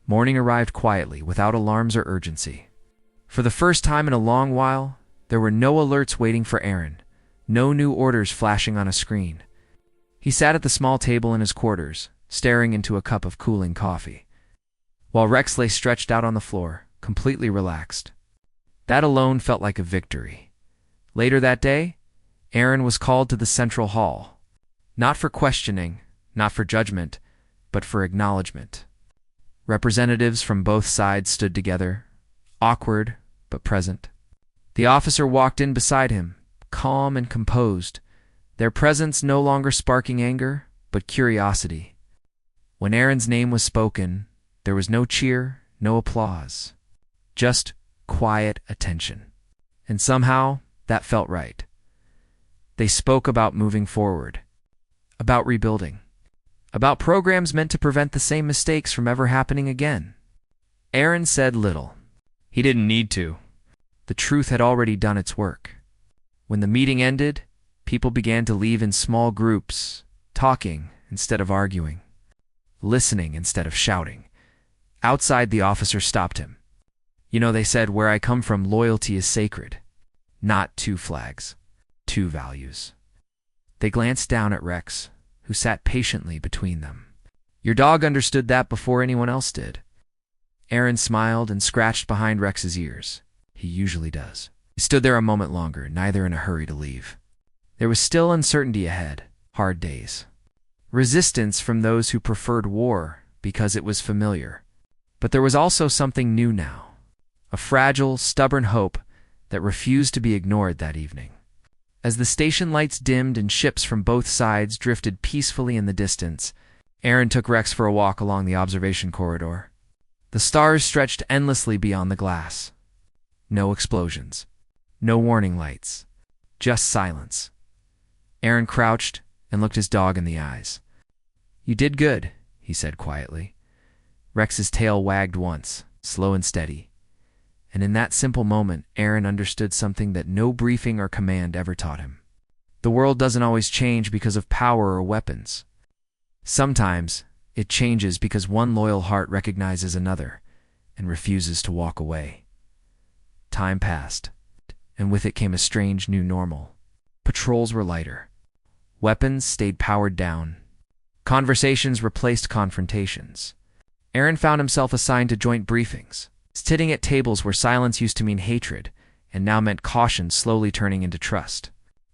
Morning arrived quietly, without alarms or urgency. For the first time in a long while, there were no alerts waiting for Aaron, no new orders flashing on a screen. He sat at the small table in his quarters, staring into a cup of cooling coffee, while Rex lay stretched out on the floor, completely relaxed. That alone felt like a victory. Later that day, Aaron was called to the central hall, not for questioning, not for judgment, but for acknowledgement. Representatives from both sides stood together, awkward but present. The officer walked in beside him, calm and composed, their presence no longer sparking anger, but curiosity. When Aaron's name was spoken, there was no cheer, no applause, just quiet attention. And somehow, that felt right. They spoke about moving forward, about rebuilding, about programs meant to prevent the same mistakes from ever happening again. Aaron said little. He didn't need to. The truth had already done its work. When the meeting ended, people began to leave in small groups, talking instead of arguing, listening instead of shouting. Outside, the officer stopped him. You know, they said, where I come from, loyalty is sacred. Not 2 flags, 2 values. They glanced down at Rex, who sat patiently between them. Your dog understood that before anyone else did. Aaron smiled and scratched behind Rex's ears. He usually does. He stood there a moment longer, neither in a hurry to leave. There was still uncertainty ahead, hard days. Resistance from those who preferred war because it was familiar. But there was also something new now, a fragile, stubborn hope that refused to be ignored that evening. As the station lights dimmed and ships from both sides drifted peacefully in the distance, Aaron took Rex for a walk along the observation corridor. The stars stretched endlessly beyond the glass. No explosions, no warning lights, just silence. Aaron crouched and looked his dog in the eyes. You did good, he said quietly. Rex's tail wagged once, slow and steady. And in that simple moment, Aaron understood something that no briefing or command ever taught him. The world doesn't always change because of power or weapons. Sometimes, it changes because one loyal heart recognizes another and refuses to walk away. Time passed, and with it came a strange new normal. Patrols were lighter. Weapons stayed powered down. Conversations replaced confrontations. Aaron found himself assigned to joint briefings, sitting at tables where silence used to mean hatred and now meant caution slowly turning into trust.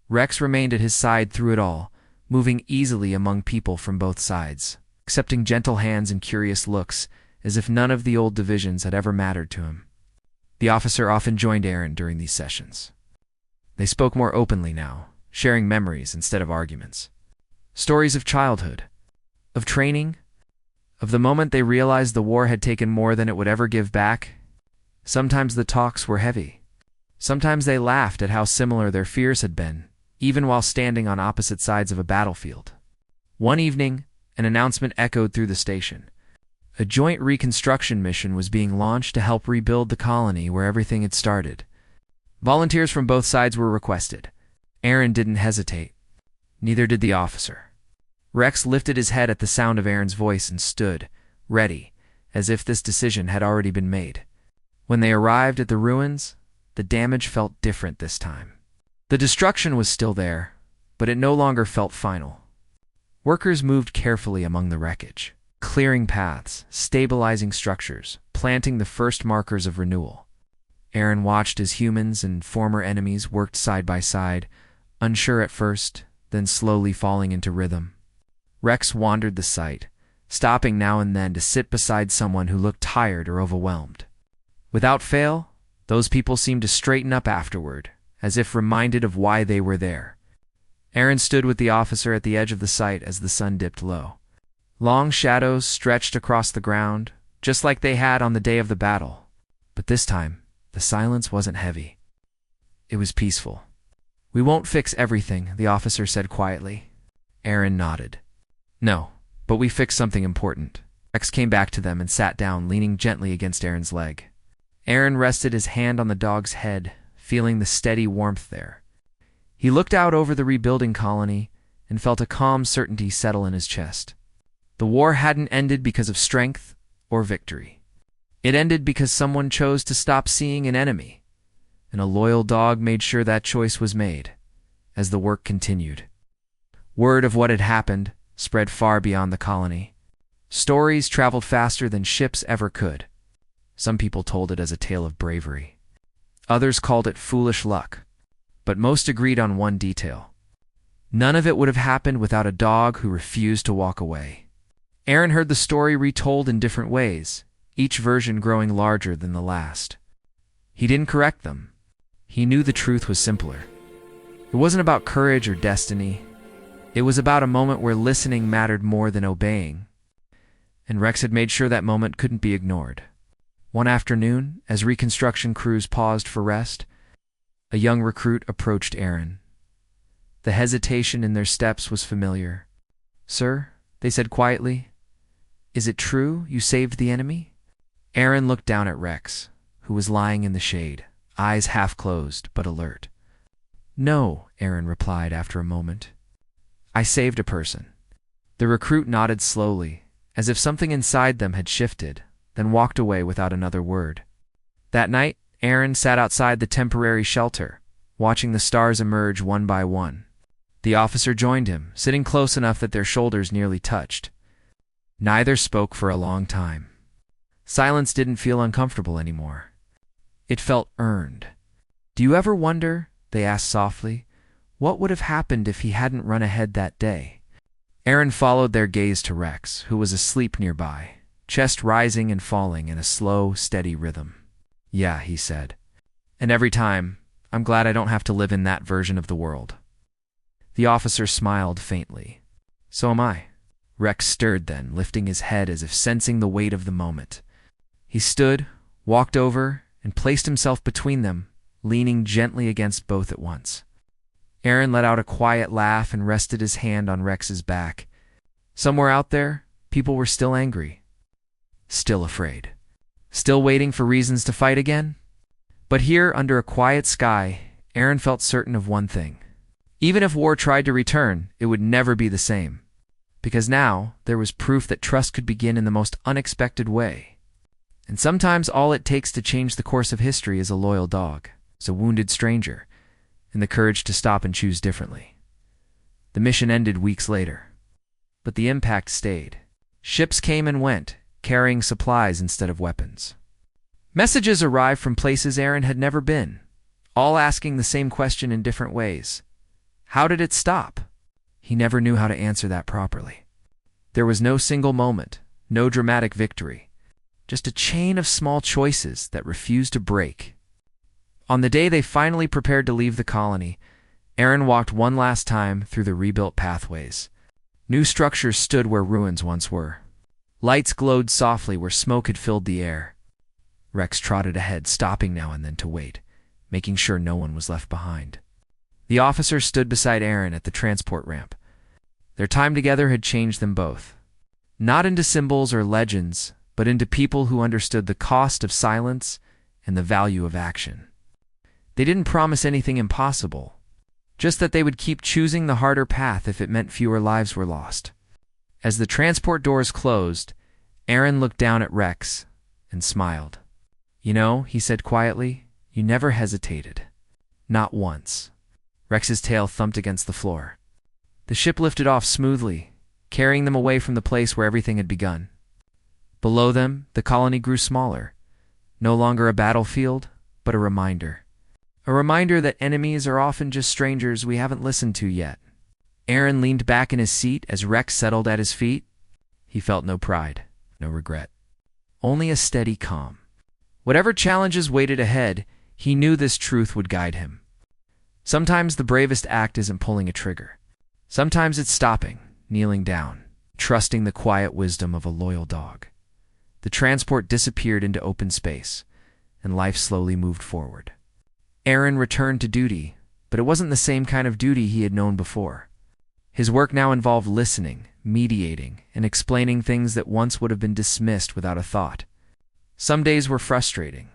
Rex remained at his side through it all, moving easily among people from both sides, accepting gentle hands and curious looks as if none of the old divisions had ever mattered to him. The officer often joined Aaron during these sessions. They spoke more openly now, sharing memories instead of arguments. Stories of childhood, of training, of the moment they realized the war had taken more than it would ever give back. Sometimes the talks were heavy. Sometimes they laughed at how similar their fears had been, even while standing on opposite sides of a battlefield. One evening, an announcement echoed through the station. A joint reconstruction mission was being launched to help rebuild the colony where everything had started. Volunteers from both sides were requested. Aaron didn't hesitate. Neither did the officer. Rex lifted his head at the sound of Aaron's voice and stood, ready, as if this decision had already been made. When they arrived at the ruins, the damage felt different this time. The destruction was still there, but it no longer felt final. Workers moved carefully among the wreckage, clearing paths, stabilizing structures, planting the first markers of renewal. Aaron watched as humans and former enemies worked side by side, unsure at first, then slowly falling into rhythm. Rex wandered the site, stopping now and then to sit beside someone who looked tired or overwhelmed. Without fail, those people seemed to straighten up afterward, as if reminded of why they were there. Aaron stood with the officer at the edge of the site as the sun dipped low. Long shadows stretched across the ground, just like they had on the day of the battle. But this time, the silence wasn't heavy. It was peaceful. We won't fix everything, the officer said quietly. Aaron nodded. No, but we fixed something important. Rex came back to them and sat down, leaning gently against Aaron's leg. Aaron rested his hand on the dog's head, feeling the steady warmth there. He looked out over the rebuilding colony and felt a calm certainty settle in his chest. The war hadn't ended because of strength or victory. It ended because someone chose to stop seeing an enemy, and a loyal dog made sure that choice was made as the work continued. Word of what had happened spread far beyond the colony. Stories traveled faster than ships ever could. Some people told it as a tale of bravery. Others called it foolish luck. But most agreed on one detail. None of it would have happened without a dog who refused to walk away. Aaron heard the story retold in different ways, each version growing larger than the last. He didn't correct them. He knew the truth was simpler. It wasn't about courage or destiny. It was about a moment where listening mattered more than obeying. And Rex had made sure that moment couldn't be ignored. One afternoon, as reconstruction crews paused for rest, a young recruit approached Aaron. The hesitation in their steps was familiar. "Sir," they said quietly, "is it true you saved the enemy?" Aaron looked down at Rex, who was lying in the shade, eyes half closed but alert. "No," Aaron replied after a moment. "I saved a person." The recruit nodded slowly, as if something inside them had shifted, then walked away without another word. That night, Aaron sat outside the temporary shelter, watching the stars emerge one by one. The officer joined him, sitting close enough that their shoulders nearly touched. Neither spoke for a long time. Silence didn't feel uncomfortable anymore. It felt earned. "Do you ever wonder," they asked softly, "what would have happened if he hadn't run ahead that day?" Aaron followed their gaze to Rex, who was asleep nearby, chest rising and falling in a slow, steady rhythm. "Yeah," he said. "And every time, I'm glad I don't have to live in that version of the world." The officer smiled faintly. "So am I." Rex stirred then, lifting his head as if sensing the weight of the moment. He stood, walked over, and placed himself between them, leaning gently against both at once. Aaron let out a quiet laugh and rested his hand on Rex's back. Somewhere out there, people were still angry, still afraid, still waiting for reasons to fight again. But here, under a quiet sky, Aaron felt certain of one thing. Even if war tried to return, it would never be the same. Because now, there was proof that trust could begin in the most unexpected way. And sometimes all it takes to change the course of history is a loyal dog, is a wounded stranger, and the courage to stop and choose differently. The mission ended weeks later. But the impact stayed. Ships came and went, carrying supplies instead of weapons. Messages arrived from places Aaron had never been, all asking the same question in different ways. How did it stop? He never knew how to answer that properly. There was no single moment, no dramatic victory, just a chain of small choices that refused to break. On the day they finally prepared to leave the colony, Aaron walked one last time through the rebuilt pathways. New structures stood where ruins once were. Lights glowed softly where smoke had filled the air. Rex trotted ahead, stopping now and then to wait, making sure no one was left behind. The officer stood beside Aaron at the transport ramp. Their time together had changed them both. Not into symbols or legends, but into people who understood the cost of silence and the value of action. They didn't promise anything impossible, just that they would keep choosing the harder path if it meant fewer lives were lost. As the transport doors closed, Aaron looked down at Rex and smiled. "You know," he said quietly, "you never hesitated. Not once." Rex's tail thumped against the floor. The ship lifted off smoothly, carrying them away from the place where everything had begun. Below them, the colony grew smaller, no longer a battlefield, but a reminder. A reminder that enemies are often just strangers we haven't listened to yet. Aaron leaned back in his seat as Rex settled at his feet. He felt no pride, no regret, only a steady calm. Whatever challenges waited ahead, he knew this truth would guide him. Sometimes the bravest act isn't pulling a trigger. Sometimes it's stopping, kneeling down, trusting the quiet wisdom of a loyal dog. The transport disappeared into open space, and life slowly moved forward. Aaron returned to duty, but it wasn't the same kind of duty he had known before. His work now involved listening, mediating, and explaining things that once would have been dismissed without a thought. Some days were frustrating.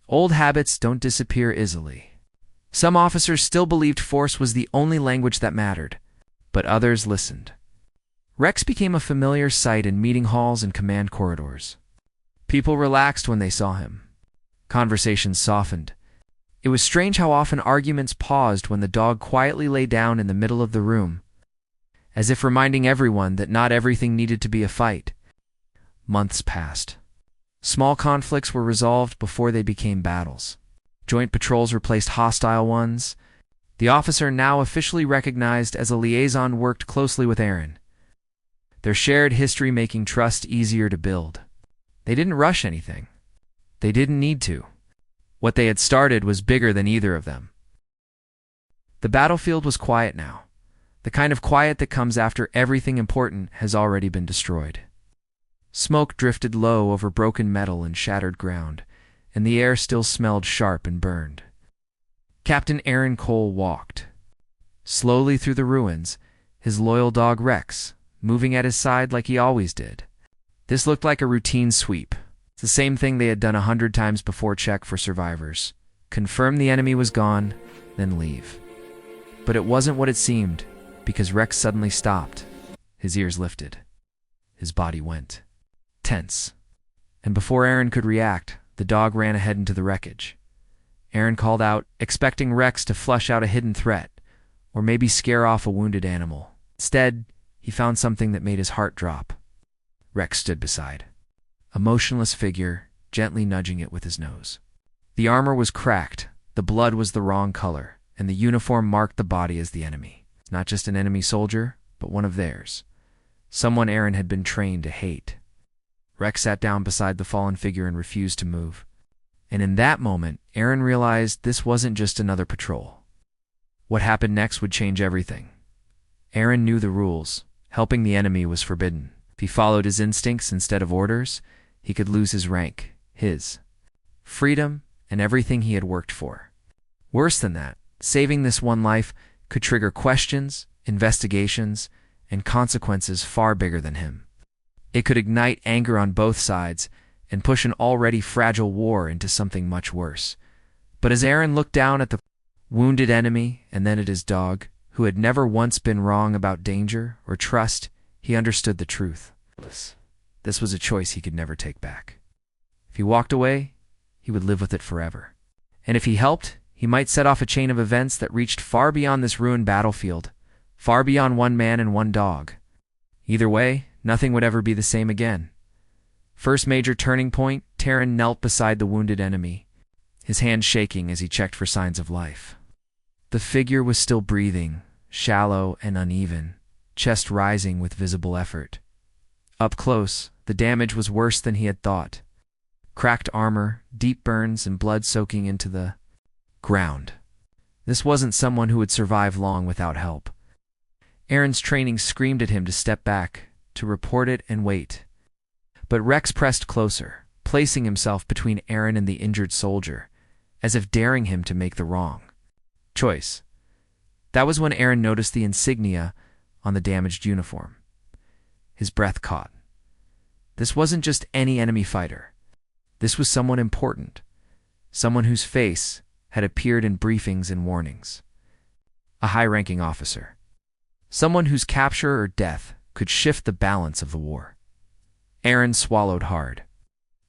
Old habits don't disappear easily. Some officers still believed force was the only language that mattered, but others listened. Rex became a familiar sight in meeting halls and command corridors. People relaxed when they saw him. Conversations softened. It was strange how often arguments paused when the dog quietly lay down in the middle of the room, as if reminding everyone that not everything needed to be a fight. Months passed. Small conflicts were resolved before they became battles. Joint patrols replaced hostile ones. The officer, now officially recognized as a liaison, worked closely with Aaron, their shared history making trust easier to build. They didn't rush anything. They didn't need to. What they had started was bigger than either of them. The battlefield was quiet now, the kind of quiet that comes after everything important has already been destroyed. Smoke drifted low over broken metal and shattered ground, and the air still smelled sharp and burned. Captain Aaron Cole walked slowly through the ruins, his loyal dog Rex moving at his side like he always did. This looked like a routine sweep. It's the same thing they had done 100 times before. Check for survivors, confirm the enemy was gone, then leave. But it wasn't what it seemed, because Rex suddenly stopped. His ears lifted. His body went tense. And before Aaron could react, the dog ran ahead into the wreckage. Aaron called out, expecting Rex to flush out a hidden threat, or maybe scare off a wounded animal. Instead, he found something that made his heart drop. Rex stood beside a motionless figure, gently nudging it with his nose. The armor was cracked, the blood was the wrong color, and the uniform marked the body as the enemy. Not just an enemy soldier, but one of theirs. Someone Aaron had been trained to hate. Rex sat down beside the fallen figure and refused to move. And in that moment, Aaron realized this wasn't just another patrol. What happened next would change everything. Aaron knew the rules. Helping the enemy was forbidden. If he followed his instincts instead of orders, he could lose his rank, his freedom, and everything he had worked for. Worse than that, saving this one life could trigger questions, investigations, and consequences far bigger than him. It could ignite anger on both sides and push an already fragile war into something much worse. But as Aaron looked down at the wounded enemy and then at his dog, who had never once been wrong about danger or trust, he understood the truth. This was a choice he could never take back. If he walked away, he would live with it forever. And if he helped, he might set off a chain of events that reached far beyond this ruined battlefield, far beyond one man and one dog. Either way, nothing would ever be the same again. First major turning point, Aaron knelt beside the wounded enemy, his hand shaking as he checked for signs of life. The figure was still breathing, shallow and uneven, chest rising with visible effort. Up close, the damage was worse than he had thought. Cracked armor, deep burns, and blood soaking into the ground. This wasn't someone who would survive long without help. Aaron's training screamed at him to step back, to report it and wait. But Rex pressed closer, placing himself between Aaron and the injured soldier, as if daring him to make the wrong choice. That was when Aaron noticed the insignia on the damaged uniform. His breath caught. This wasn't just any enemy fighter. This was someone important, someone whose face had appeared in briefings and warnings. A high-ranking officer. Someone whose capture or death could shift the balance of the war. Aaron swallowed hard.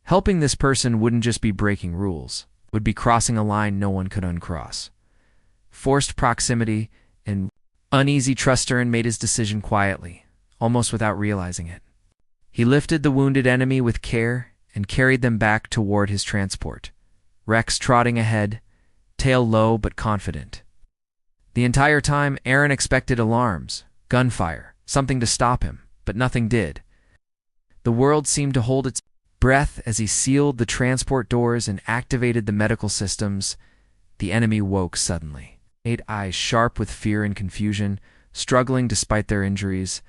Helping this person wouldn't just be breaking rules, would be crossing a line no one could uncross. Forced proximity and uneasy trust. Aaron made his decision quietly, almost without realizing it. He lifted the wounded enemy with care and carried them back toward his transport, Rex trotting ahead, tail low but confident. The entire time, Aaron expected alarms, gunfire, something to stop him, but nothing did. The world seemed to hold its breath as he sealed the transport doors and activated the medical systems. The enemy woke suddenly, eyes sharp with fear and confusion, struggling despite their injuries.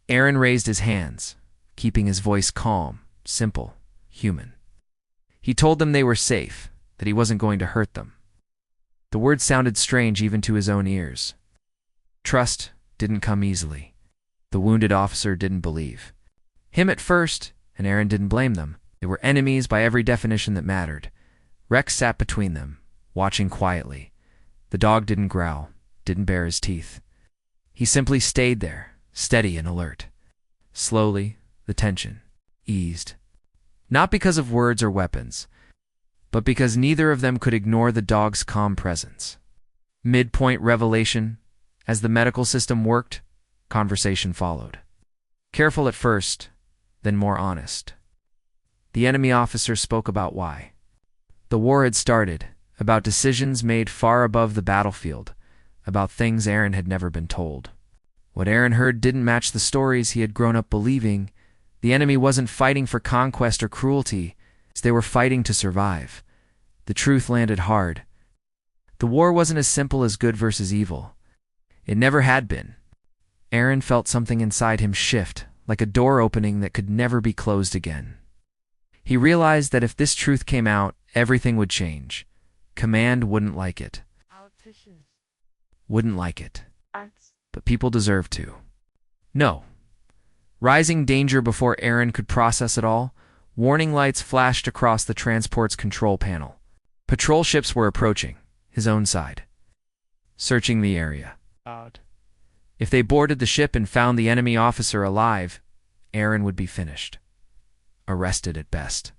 Aaron raised his hands, keeping his voice calm, simple, human. He told them they were safe, that he wasn't going to hurt them. The words sounded strange even to his own ears. Trust didn't come easily. The wounded officer didn't believe him at first, and Aaron didn't blame them. They were enemies by every definition that mattered. Rex sat between them, watching quietly. The dog didn't growl, didn't bare his teeth. He simply stayed there, steady and alert. Slowly, the tension eased. Not because of words or weapons, but because neither of them could ignore the dog's calm presence. Midpoint revelation. As the medical system worked, conversation followed. Careful at first, then more honest. The enemy officer spoke about why. The war had started, about decisions made far above the battlefield, about things Aaron had never been told. What Aaron heard didn't match the stories he had grown up believing. The enemy wasn't fighting for conquest or cruelty. They were fighting to survive. The truth landed hard. The war wasn't as simple as good versus evil. It never had been. Aaron felt something inside him shift, like a door opening that could never be closed again. He realized that if this truth came out, everything would change. Command wouldn't like it. Politicians. Wouldn't like it. Arts. But people deserve to. No. Rising danger before Aaron could process it all, warning lights flashed across the transport's control panel. Patrol ships were approaching, his own side. Searching the area. Odd. If they boarded the ship and found the enemy officer alive, Aaron would be finished. Arrested at best.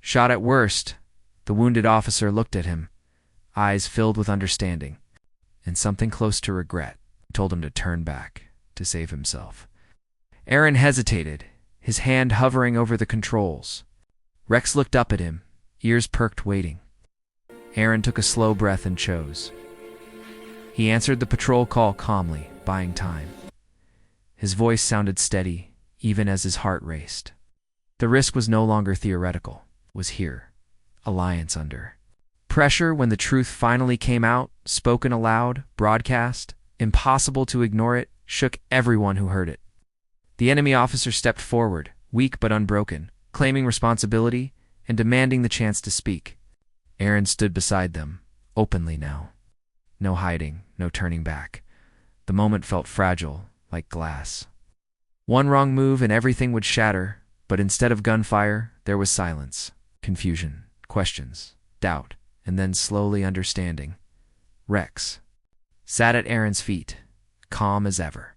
Shot at worst. The wounded officer looked at him, eyes filled with understanding, and something close to regret told him to turn back, to save himself. Aaron hesitated, his hand hovering over the controls. Rex looked up at him, ears perked, waiting. Aaron took a slow breath and chose. He answered the patrol call calmly, buying time. His voice sounded steady, even as his heart raced. The risk was no longer theoretical, it was here. Alliance under pressure. When the truth finally came out, spoken aloud, broadcast, impossible to ignore it, shook everyone who heard it. The enemy officer stepped forward, weak but unbroken, claiming responsibility and demanding the chance to speak. Aaron stood beside them, openly now. No hiding, no turning back. The moment felt fragile, like glass. One wrong move and everything would shatter, but instead of gunfire, there was silence, confusion, questions, doubt, and then slowly understanding. Rex sat at Aaron's feet, calm as ever.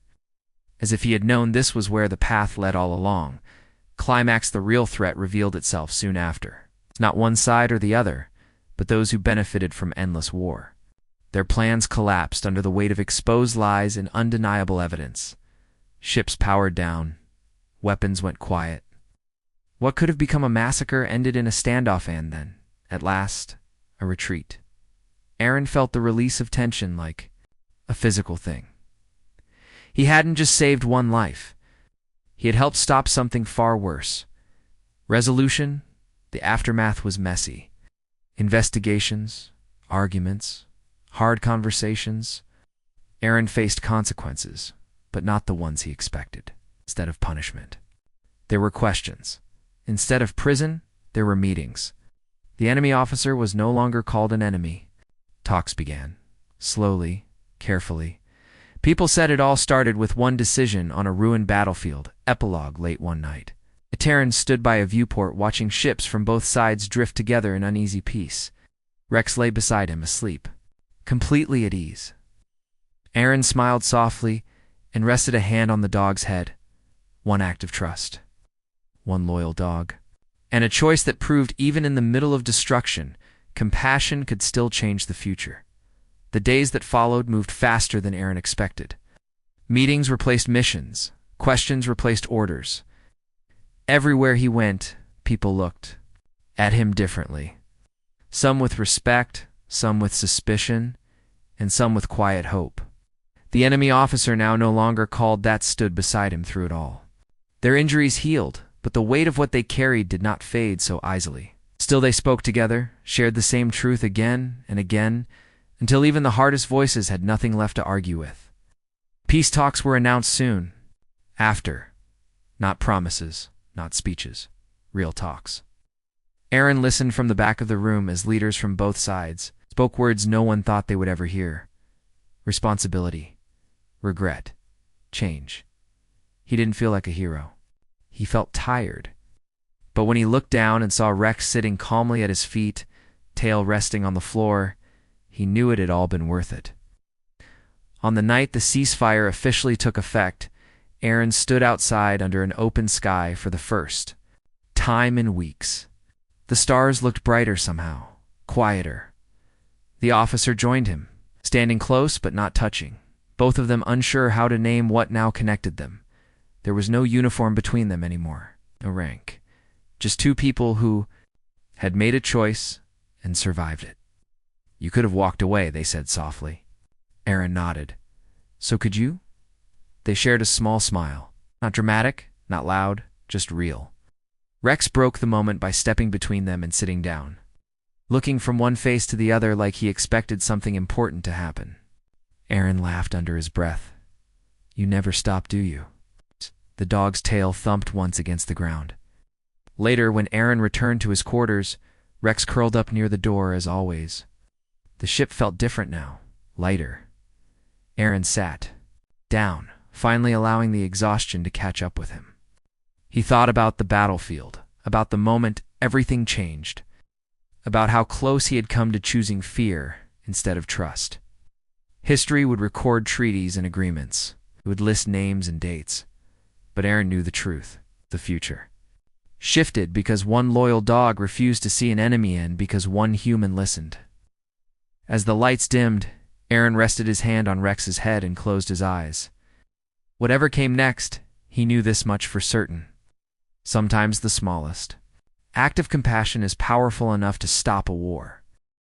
As if he had known this was where the path led all along. Climax. The real threat revealed itself soon after. Not one side or the other, but those who benefited from endless war. Their plans collapsed under the weight of exposed lies and undeniable evidence. Ships powered down. Weapons went quiet. What could have become a massacre ended in a standoff and then, at last, a retreat. Aaron felt the release of tension like a physical thing. He hadn't just saved one life. He had helped stop something far worse. Resolution, the aftermath was messy. Investigations, arguments, hard conversations. Aaron faced consequences, but not the ones he expected. Instead of punishment, there were questions. Instead of prison, there were meetings. The enemy officer was no longer called an enemy. Talks began, slowly, carefully. People said it all started with one decision on a ruined battlefield. Epilogue. Late one night, a Terran stood by a viewport watching ships from both sides drift together in uneasy peace. Rex lay beside him, asleep, completely at ease. Aaron smiled softly and rested a hand on the dog's head. One act of trust. One loyal dog. And a choice that proved even in the middle of destruction, compassion could still change the future. The days that followed moved faster than Aaron expected. Meetings replaced missions. Questions replaced orders. Everywhere he went, people looked at him differently. Some with respect, some with suspicion, and some with quiet hope. The enemy officer, now no longer called that, stood beside him through it all. Their injuries healed, but the weight of what they carried did not fade so easily. Still they spoke together, shared the same truth again and again, until even the hardest voices had nothing left to argue with. Peace talks were announced soon. After. Not promises, not speeches. Real talks. Aaron listened from the back of the room as leaders from both sides spoke words no one thought they would ever hear. Responsibility. Regret. Change. He didn't feel like a hero. He felt tired. But when he looked down and saw Rex sitting calmly at his feet, tail resting on the floor, he knew it had all been worth it. On the night the ceasefire officially took effect, Aaron stood outside under an open sky for the first time in weeks. The stars looked brighter somehow, quieter. The officer joined him, standing close but not touching, both of them unsure how to name what now connected them. There was no uniform between them anymore, no rank. Just two people who had made a choice and survived it. "You could have walked away," they said softly. Aaron nodded. "So could you?" They shared a small smile. Not dramatic, not loud, just real. Rex broke the moment by stepping between them and sitting down, looking from one face to the other like he expected something important to happen. Aaron laughed under his breath. "You never stop, do you?" The dog's tail thumped once against the ground. Later, when Aaron returned to his quarters, Rex curled up near the door as always. The ship felt different now, lighter. Aaron sat down, finally allowing the exhaustion to catch up with him. He thought about the battlefield, about the moment everything changed, about how close he had come to choosing fear instead of trust. History would record treaties and agreements. It would list names and dates. But Aaron knew the truth. The future shifted because one loyal dog refused to see an enemy in because one human listened. As the lights dimmed, Aaron rested his hand on Rex's head and closed his eyes. Whatever came next, he knew this much for certain. Sometimes the smallest act of compassion is powerful enough to stop a war.